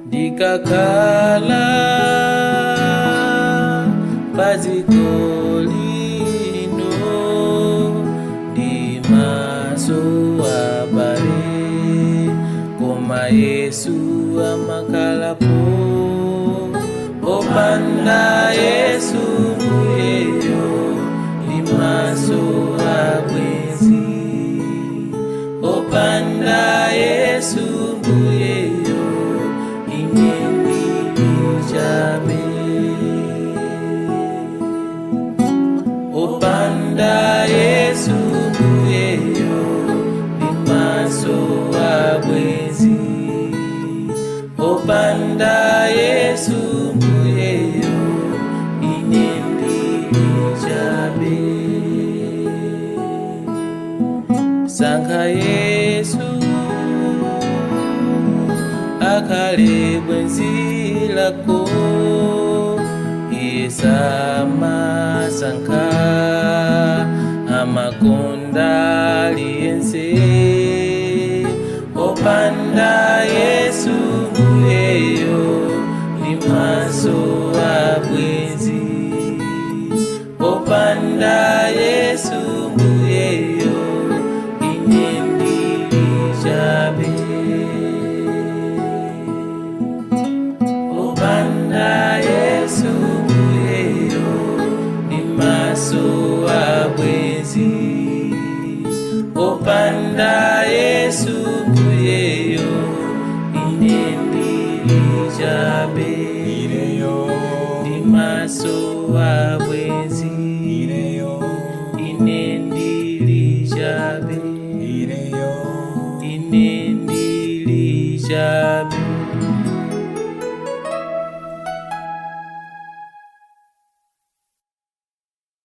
Dikakala paziko lino di maso abare koma Yesu amakalapo opanda Yesu mbuyeyo di maso abwezi opanda Yesu mbuyeyo inyendi ijabe opanda Yesu mbuyeyo di maso abwezi opanda Yesu mbuyeyo inyendi ijabe sanga Yesu akale bwenzi lako Yesama sanka amakonda liense opanda Yesu mbuyeyo di maso abwezi opanda Yesu mbuyeyo inyendi ijabe opanda Yesu mbuyeyo di maso abwezi opanda Yesu mbuyeyo inyendi ijabe di maso abwezi